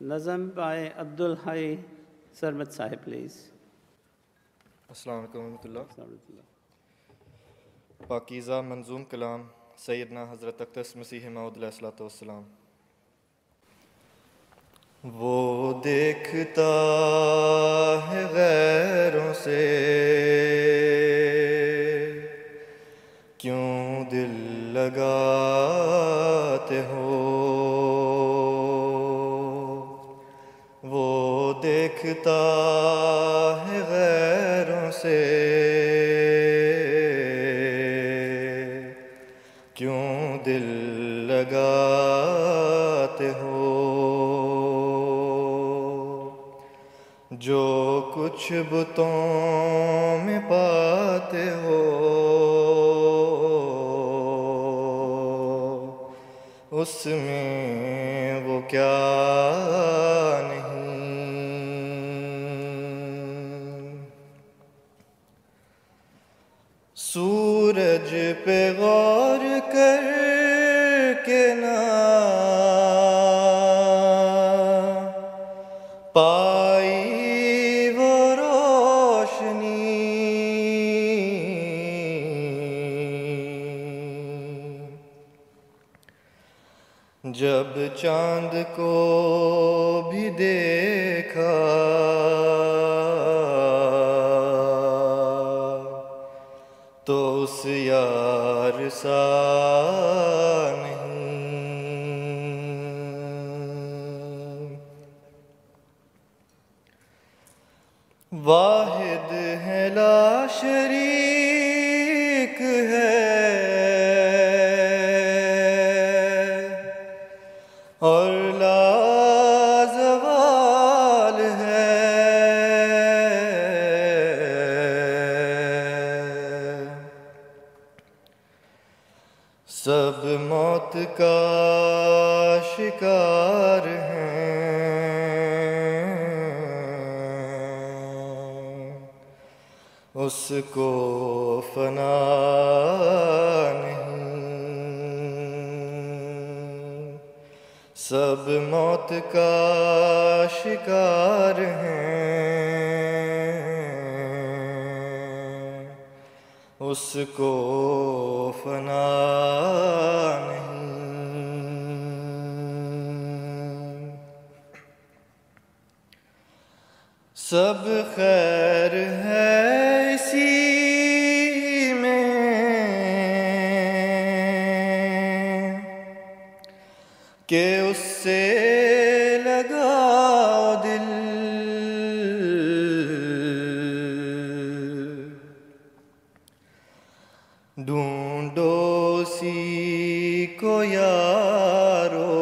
Nazam by Abdul Hai Sarmat Sahib, please. السلام علیکم ورحمۃ اللہ. پاکیزہ منظوم کلام سیدنا حضرت اقدس مسیح موعود علیہ الصلوۃ والسلام. وہ دیکھتا ہے غیروں سے کیوں دل لگاتے ہو. وہ دیکھتا ہے غیروں سے کیوں دل لگاتے ہو. جو کچھ بتوں میں پاتے ہو اس میں وہ کیا نہیں. سورج پہ غور کر کے نہ پائی وہ روشنی جب چاند کو بھی دیکھا تو اس یار سا نہیں. واحد ہے لا شریک ہے اور لا زوال ہے. سب موت کا شکار ہیں اس کو فنا نہیں. سب موت کا شکار ہیں اس کو فنا نہیں. سب خیر ہے اسی میں کہ اس سے لگاؤ دل. ڈھونڈو اسی کو یارو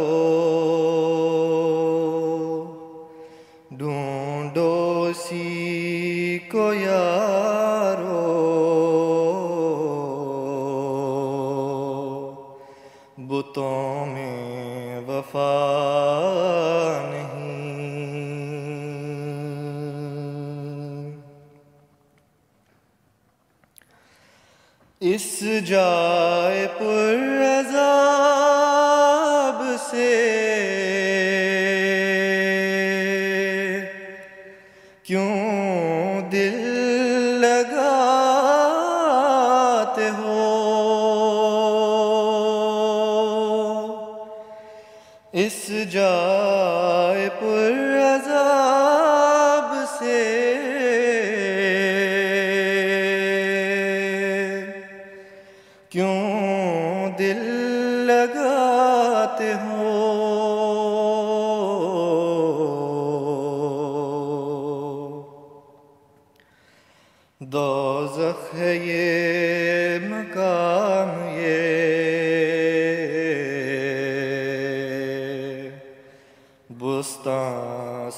ڈھونڈو اسی کو یارو بتوں میں وفا نہیں. اس جائے پر عذاب سے کیوں دل لگاتے ہو. اس جائے پر عذاب سے کیوں دل لگاتے ہو. دوزخ ہے یہ مقام یہ بستاں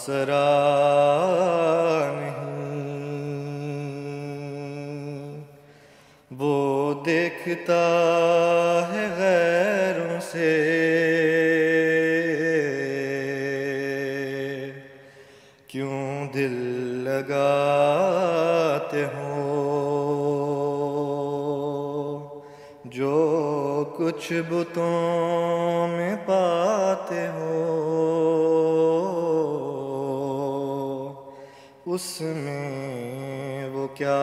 سرا نہیں. وہ دیکھتا ہے غیروں سے کیوں دل لگاتے ہو. جو کچھ بتوں میں پاتے ہو اس میں وہ کیا